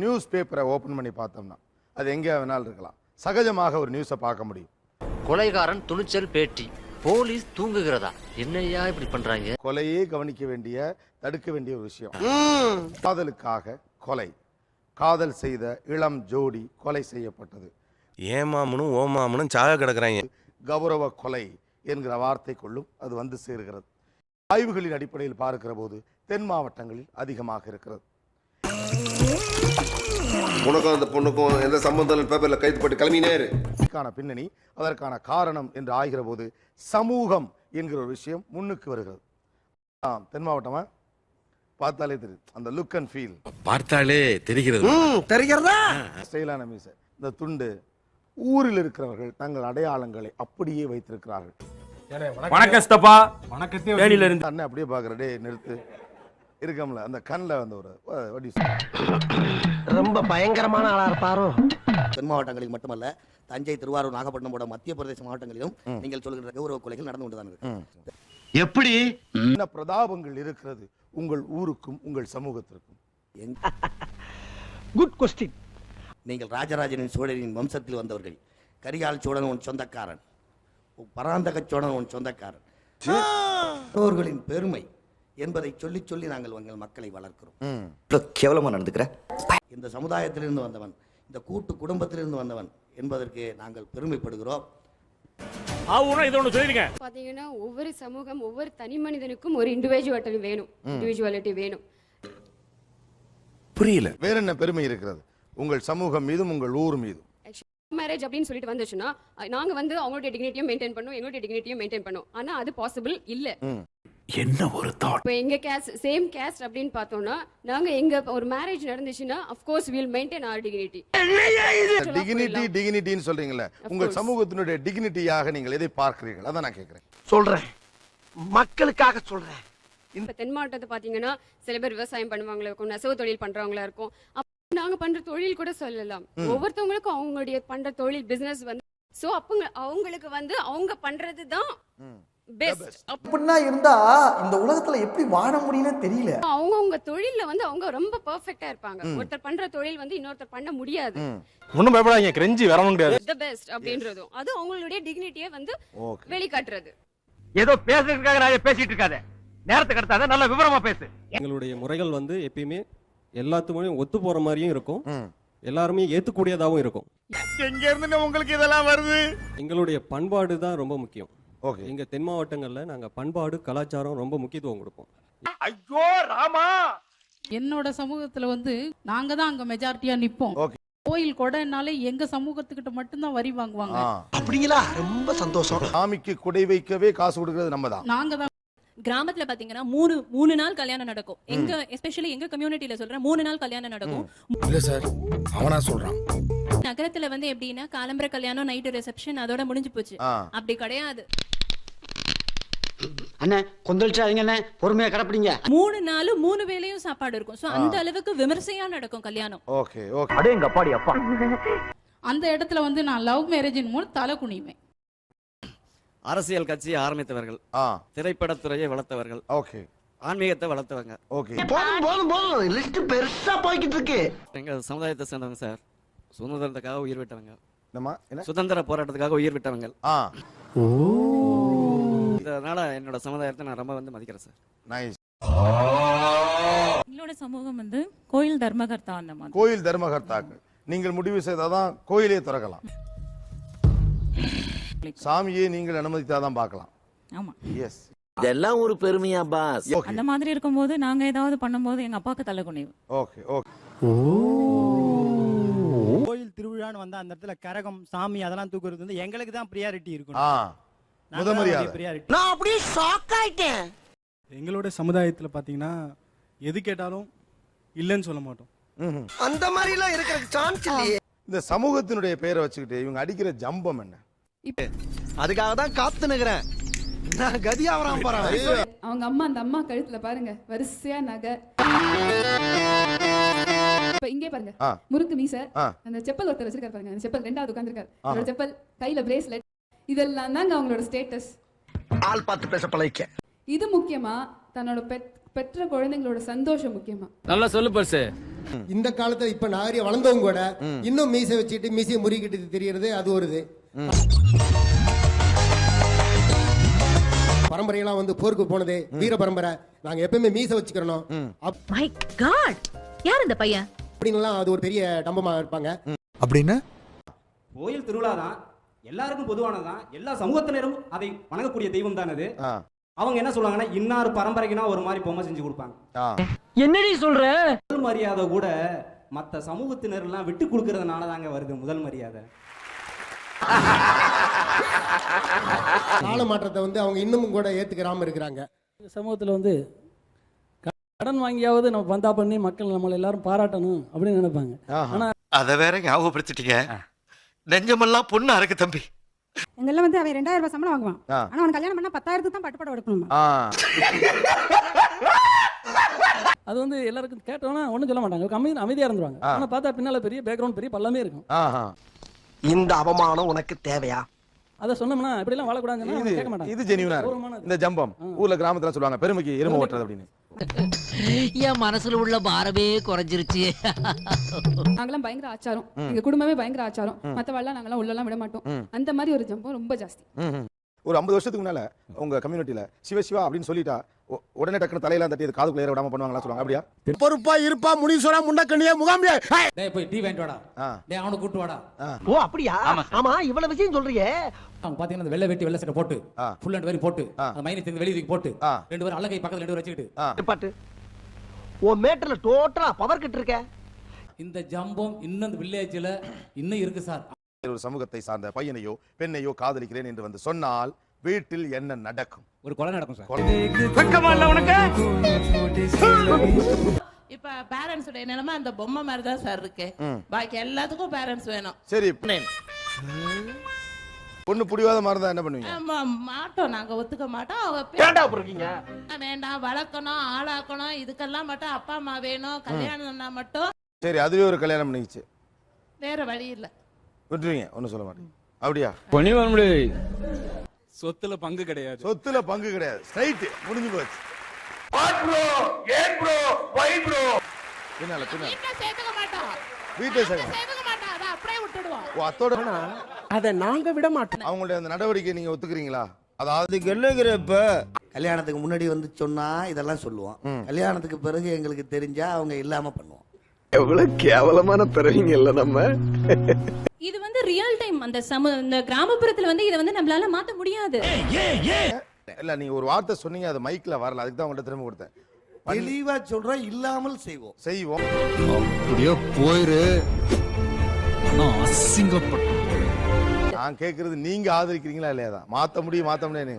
News பேப்பரை open பண்ணி பார்த்தோம்னா அது எங்கே வேணாலும் இருக்கலாம், சகஜமாக ஒரு நியூஸை பார்க்க முடியும். கொலைகாரன் துணிச்சல் பேட்டி, போலீஸ் தூங்குகிறதா, என்னையா இப்படி பண்றாங்க? கொலையே கவனிக்க வேண்டிய, தடுக்க வேண்டிய ஒரு விஷயம். காதலுக்காக கொலை, காதல் செய்த இளம் ஜோடி கொலை செய்யப்பட்டது. ஏமாமனும் ஓமாமனும் சாக கிடக்குறாங்க. கௌரவ கொலை என்கிற வார்த்தைக்குள்ளும் அது வந்து சேர்கிறது. ஆய்வுகளின் அடிப்படையில் பார்க்கிற போது தென் மாவட்டங்களில் அதிகமாக இருக்கிறது. உனக்கும் அந்த பொண்ணுக்கும் எந்த சம்பந்தம் பேப்பர்ல கைது போட்டு கிளம்பினேரு. பின்னணி, அதற்கான காரணம் என்று ஆகிற போது சமூகம் என்கிற ஒரு விஷயம் முன்னுக்கு வருகிறது. தென் மாவட்டமா பார்த்தாலே தெரியுது, அந்த லுக் அண்ட் ஃபீல் பார்த்தாலே தெரிகிறது. ஸ்டைலான மீசை, இந்த துண்டு. ஊரில் இருக்கிறவர்கள் தங்கள் அடையாளங்களை அப்படியே வைத்திருக்கிறார்கள். வணக்கம் ஸ்தபா, வணக்கத்தே இருந்து அண்ணன் அப்படியே பாக்குறடே நிறுத்து இருக்கம்ல, அந்த கண்ணில் வந்து ஒரு ரொம்ப பயங்கரமான ஆளா இருப்பாரோ. தென் மாவட்டங்களில் மட்டுமல்ல, தஞ்சை, திருவாரூர், நாகப்பட்டினம் போன்ற மத்திய பிரதேச மாவட்டங்களிலும் நீங்கள் சொல்கின்ற கௌரவ கொலைகள் நடந்து கொண்டுதான் இருக்கு. எப்படி என்ன பிரதாபங்கள் இருக்கிறது உங்கள் ஊருக்கும் உங்கள் சமூகத்திற்கும்? Good question. நீங்கள் ராஜராஜனின் சோழரின் வம்சத்தில் வந்தவர்கள். கரிகால் சோழன் உன் சொந்தக்காரன், பராந்தக சோழன் உன் சொந்தக்காரன். அவர்களின் பெருமை என்பதை சொல்லி சொல்லி நாங்கள் உங்கள் மக்களை வளர்க்கிறோம். கேவலமா நடந்துக்கிற இந்த சமுதாயத்திலிருந்து வந்தவன், இந்த கூட்டு குடும்பத்திலிருந்து வந்தவன் என்பதற்கு நாங்கள் பெருமைப்படுகிறோம். பாத்தீங்கன்னா ஒவ்வொரு சமூகம், ஒவ்வொரு தனி மனிதனுக்கும் ஒரு இண்டிவிஜுவாலிட்டி வேணும். புரியல. வேற என்ன பெருமை இருக்கிறது உங்கள் சமூகம் மீதும் உங்கள் ஊர் மீதும்? மேரேஜ் அப்படின்னு சொல்லிட்டு வந்துச்சுன்னா நாங்க வந்து அவங்களுடைய டிக்னிட்டியும் மெயின்டைன் பண்ணோம், எங்களுடைய டிக்னிட்டியும் மெயின்டைன் பண்ணோம். ஆனா அது பாசிபிள் இல்ல. என்ன ஒரு தாட். இப்போ எங்க கேஸ்ட், சேம் கேஸ்ட் அப்படின்னு பார்த்தோம்னா நாங்க எங்க ஒரு மேரேஜ் நடந்துச்சுன்னா of course we will maintain our dignity. டிக்னிட்டின்னு சொல்றீங்கல்ல, உங்கள் சமூகத்தினுடைய டிக்னிட்டியாக நீங்கள் எதை பார்க்கிறீர்கள்? அதான் நான் கேட்கிறேன். சொல்றேன், மக்களுக்காக சொல்றேன். இப்ப தென் மாவட்டத்தை பாத்தீங்கன்னா சில பேர் விவசாயம் பண்ணுவாங்களா இருக்கும், நெசவு தொழில் பண்றவங்களா இருக்கும். நாங்க பண்ற தொழில் கூட சொல்லலாம். ஒவ்வொருத்தவங்களுக்கும் அவங்களுடைய பண்ற தொழில் பிசினஸ் வந்து சோ அவங்களுக்கு வந்து அவங்க பண்றதுதான் பெஸ்ட். அப்படின்னா இருந்தா இந்த உலகத்துல எப்படி வாழ முடியும்னு தெரியல. அவங்க தொழில்ல வந்து அவங்க ரொம்ப பெர்ஃபெக்ட்டா இருப்பாங்க. ஒருத்தர் பண்ற தொழில் வந்து இன்னொருத்தர் பண்ண முடியாது. ஒண்ணும் பயப்படாதீங்க, கிரெஞ்சி வரவும் முடியாது. தி பெஸ்ட் அப்படின்றதும் அது அவங்களுடைய டிக்னிட்டியை வந்து வெளிக்காட்டுறது. ஏதோ பேசுறதுக்காக நான் பேசிட்டு இருக்காத, நேரத்தை கடத்தாத, நல்ல விவரமா பேசு. எங்களுடைய முறைகள் வந்து எப்பயுமே எல்லாத்துக்கும் ஒத்து போற மாதிரியும் இருக்கும், எல்லாருமே ஏத்துக்கூடியதாகவும் இருக்கும். எங்க இருந்து உங்களுக்கு இதெல்லாம் வருது? எங்களுடைய பண்பாடு தான் ரொம்ப முக்கியம். ஓகே, எங்க தென் மாவட்டங்கள்ல நாங்க பண்பாடு, கலாச்சாரம் ரொம்ப முக்கியத்துவம் கொடுப்போம். ஐயோ ராமா, என்னோட சமூகத்துல வந்து நாங்க தான் அங்க மெஜாரிட்டியா நிப்போம். கோயில் கொடைனாலே எங்க சமூகத்துக்கிட்ட மட்டும்தான் வரி வாங்குவாங்க. அப்படிங்களா? ரொம்ப சந்தோஷம். சாமிக்கு குடை வைக்கவே காசு கொடுக்கிறது நம்ம தான். நாங்க தான். கிராமத்துல பாத்தீங்கன்னா மூணு நாள் கல்யாணம் நடக்கும். எங்க எஸ்பெஷலி எங்க கம்யூனிட்டில சொல்றேன், 3 நாள் கல்யாணம் நடக்கும். இல்ல சார், அவனா சொல்றான். நகரத்துல வந்து எப்படின்னா காலம்பர கல்யாணம், நைட் ரிசப்ஷன், அதோட முடிஞ்சு போச்சு. அப்படி கிடையாது. அண்ணே கொந்தளிச்சாதீங்க அண்ணே, பொறுமையா கடப்பிடிங்க. 3 நாள் 3 வேளையும் சாப்பாடு இருக்கும். சோ அந்த அளவுக்கு விமர்சையா நடக்கும் கல்யாணம். Okay okay. அடே எங்க அப்பாடி அப்பா. அந்த இடத்துல வந்து நான் லவ் மேரேஜின் மூலம் தலை குனிவேன். அரசியல் கட்சியை ஆரம்பித்தவர்கள், திரைப்படத்துறையை வளர்த்தவர்கள், ஓகே, ஆன்மீகத்தை வளர்த்தவங்க. ஓகே, போதும் லிஸ்ட் பெருசா போய்கிட்டு இருக்கு. எங்க சமுதாயத்தை சேர்ந்தவங்க சார், சுதந்திரத்துக்காக உயிர் விட்டவங்க, என்ன சுதந்திர போராட்டத்துக்காக உயிர் விட்டவங்க. இதனால என்னோட சமுதாயத்தை நான் ரொம்ப வந்து மதிக்கிறேன் சார். நைஸ். எங்களோட சமூகம் வந்து கோயில் தர்மகர்த்தா. அந்த மாதிரி கோயில் தர்மகர்த்தாக்கள் நீங்கள் முடிவு செய்தாதான் கோயிலே திறக்கலாம். சாமியே நீங்கள் அனுமதித்தாதான் பார்க்கலாம். ஆமா, எஸ். இதெல்லாம் ஒரு பெருமையா பாஸ்? அந்த மாதிரி இருக்கும்போது நாங்க ஏதாவது பண்ணும்போது எங்க அப்பாக்கு தலை குனிவு. Okay okay. கோயில் திருவிழான்னு வந்தா அந்த இடத்துல கரகம், சாமி அதெல்லாம் தூக்குறது வந்து எங்களுக்கு தான் பிரியாரிட்டி இருக்கும். நான் அப்படியே ஷாக் ஆயிட்டேன். எங்களோட சமுதாயத்துல பாத்தீங்கன்னா எது கேட்டாலும் இல்லைன்னு சொல்ல மாட்டோம். அந்த மாதிரி எல்லாம் இருக்கிறதுக்கு சான்ஸ் இல்லையே. இந்த சமூகத்தினுடைய பெயரை வச்சுக்கிட்டு இவங்க அடிக்கிற ஜம்பம் என்ன? அதுக்காக தான் காத்து நிக்கிறேன். நான் கதியாவராம் பாறேன். அவங்க அம்மா, அந்த அம்மா கழுத்துல பாருங்க வரிசையா நகை. இப்ப இங்கே பாருங்க, முறுக்கு மீசை, அந்த செப்பல் ஒருத்தர் வச்சிருக்காரு பாருங்க, அந்த செப்பல் 2வது உட்கார்ந்திருக்காரு, அவரோட செப்பல், கையில பிரேஸ்லெட், இதெல்லாம் தாங்க அவங்களோட ஸ்டேட்டஸ். ஆள் பார்த்து பேச பழகிக்க. இது முக்கியமா தன்னோட பெட் பெற்ற குழந்தைங்களோட சந்தோஷம் முக்கியமா? நல்லா சொல்லு பர்சு. இந்த காலத்துல இப்ப நாகரிக வளர்ந்தவங்க கூட இன்னும் மீசை வச்சுட்டு மீசையை முறிக்கிட்டு தெரியறது அது ஒரு இது. பரம்பரையெல்லாம் வந்து போருக்கு போனது வீர பரம்பரை, நாங்க எப்பவுமே மீசை வச்சுக்கிறோம் மை காட், யார் இந்த பையன் அப்படின்லாம் அது ஒரு பெரிய டம்பமா இருப்பாங்க. அப்படின்னா கோயில் திருவிழா தான், எல்லாருக்கும் பொதுவானதான், எல்லா சமூகத்தினரும் அதை வணங்கக்கூடிய தெய்வம் தான் அது. அவங்க என்ன சொல்லுவாங்கன்னா இன்னார் பரம்பரைக்குனா ஒரு மாதிரி பொம்மை செஞ்சு கொடுப்பாங்க. என்னடி சொல்ற? முதல் மரியாதை கூட மற்ற சமூகத்தினர் எல்லாம் விட்டு கொடுக்கறதுனால தாங்க வருது முதல் மரியாதை. கால மாற்றத்தை வந்து அவங்க இன்னமும் கூட ஏத்துக்கிறாம இருக்கிறாங்க. சமூகத்தில் வந்து கடன் வாங்கியாவது நம்ம பந்தா பண்ணி மக்கள் நம்மளை எல்லாரும் பாராட்டணும் அப்படின்னு நினைப்பாங்க. ஆனா அத வேற ஞாபகப்படுத்திட்டீங்க. நெஞ்சமெல்லாம் பொண்ணா இருக்கு தம்பி. எங்கெல்லாம் வந்து அவன் 2000 ரூபாய் சம்பளம் வாங்குவான். ஆனா அவன் கல்யாணம் பண்ணா 10,000 தான் பட்டுப்பட எடுக்கணும். அது வந்து எல்லாருக்கும் கேட்டோம்னா ஒன்றும் சொல்ல மாட்டாங்க, அமைதியா இருந்துருவாங்க. ஆனா பார்த்தா பின்னால பெரிய பேக்ரவுண்ட், பெரிய பள்ளமே இருக்கும். இந்த அவமானம் உனக்கு தேவையா? அதை சொன்னோம்னா இப்படி எல்லாம் வாழக்கூடாதுன்னு இது கேட்க மாட்டாங்க. இது ஜெனியூனா இருக்கு. இந்த ஜம்பம் ஊர்ல கிராமத்துல சொல்லுவாங்க, பெருமைக்கு எருமை ஓட்டுறது அப்படின்னு. என் மனசுல உள்ள பாரமே குறைஞ்சிருச்சு. நாங்களாம் பயங்கர ஆச்சாரம், எங்க குடும்பமே பயங்கர ஆச்சாரம். மத்தவெல்லாம் நாங்களாம் உள்ளெல்லாம் விட மாட்டோம். அந்த மாதிரி ஒரு ஜம்பம் ரொம்ப ஜாஸ்தி. ஒரு 50 வருஷத்துக்கு முன்னால உங்க கம்யூனிட்டில சிவா அப்படின்னு சொல்லிட்டா உடனே டக்குனு தலையெல்லாம் தட்டி காதுக்குள்ள ஏற விடாம பண்ணுவாங்களா சொல்லுவாங்க, அப்படியா? பொறுப்பா இருப்பா முனீஸ்வரா முண்டக்கண்ணியே முகாமியே. டேய் போய் டீ வாங்கிட்டு வாடா. டேய் அவனை கூட்டு வாடா. ஓ அப்படியா? ஆமா இவ்வளவு விஷயம் சொல்றியே. அவங்க பாத்தீங்கன்னா அந்த வெள்ளை வெட்டி வெள்ளை சட்டை போட்டு ஃபுல் அண்ட் வெரி போட்டு அந்த மைனி தெரிந்து வெளிய தூக்கி போட்டு ரெண்டு பேரும் அழகை பக்கத்துல ரெண்டு பேரும் வச்சிட்டு பாட்டு ஓ மேட்டர்ல டோட்டலா பவர் கிட்ட இருக்க. இந்த ஜம்பம் இன்னும் வில்லேஜ்ல இன்னும் இருக்கு சார். ஒரு சமூகத்தை சார்ந்த பையனையோ பெண்ணையோ காதலிக்கிறேன் என்று வந்து சொன்னால் வீட்டில் என்ன நடக்கும்? ஒரு கொலை நடக்கும் சார். இப்ப பேரண்ட்ஸ் உடைய நிலைமை அந்த பொம்மை மாதிரி தான் சார் இருக்கு. பாக்கி எல்லாத்துக்கும் பேரண்ட்ஸ் வேணும். சரி, பொண்ணு புடிவாத மாதிரி தான் என்ன பண்ணுவீங்க? மாட்டோம், நாங்க ஒத்துக்க மாட்டோம். வேண்டாம், வளர்க்கணும், ஆளாக்கணும், இதுக்கெல்லாம் மட்டும் அப்பா அம்மா வேணும். கல்யாணம்னா மட்டும் சரி, அதுவே ஒரு கல்யாணம் பண்ணிச்சு, வேற வழி இல்ல, விட்டுருவீங்க, ஒன்னும் சொல்ல மாட்டீங்க, அப்படியா? பண்ணி வர முடியாது. சொத்துல பங்கு கிடையாது. சொத்துல பங்கு கிடையாது, ஸ்ட்ரைட் முடிஞ்சு போச்சு. பின்னால சேர்த்துக்க மாட்டோம், வீட்டை சேர்த்துக்க மாட்டோம், அதை அப்படியே விட்டுடுவோம். அத்தோட அத நாங்க விட மாட்டோம். அவங்களுடைய அந்த நடவடிக்கை நீங்க ஒத்துக்கிறீங்களா? அதாவது என்னங்கிறப்ப கல்யாணத்துக்கு முன்னாடி வந்து சொன்னா இதெல்லாம் சொல்லுவோம், கல்யாணத்துக்கு பிறகு எங்களுக்கு தெரிஞ்சா அவங்க இல்லாம பண்ணுவோம். எவ்வளவு கேவலமான பிறவிங்க இல்ல நம்ம. இது வந்து ரியல் டைம். அந்த இந்த கிராமப்புறத்துல வந்து இதை வந்து நம்மளால மாத்த முடியாது. இல்ல, நீங்க ஒரு வார்த்தை சொன்னீங்க, அது மைக்ல வரல, அதுக்கு தான் உங்கள்ட்ட திரும்ப கொடுத்தேன். தெளிவா சொல்றோம், இல்லாமல் செய்வோம். அப்படியே போயிரு. அசிங்கப்பட்ட நான் கேக்குறது நீங்க ஆதரிக்கிறீங்களா இல்லையா தான். மாத்த முடியாது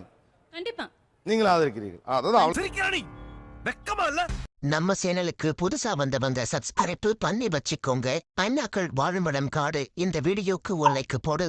கண்டிப்பா நீங்களும் ஆதரிக்கிறீர்கள். அதாவது வெக்கமா இல்ல? நம்ம சேனலுக்கு புதுசா வந்த சப்ஸ்கிரைப் பண்ணி வச்சுக்கோங்க. அண்ணாக்கள் வாழுமிடம் காடு இந்த வீடியோக்கு ஒரு லைக் போடு.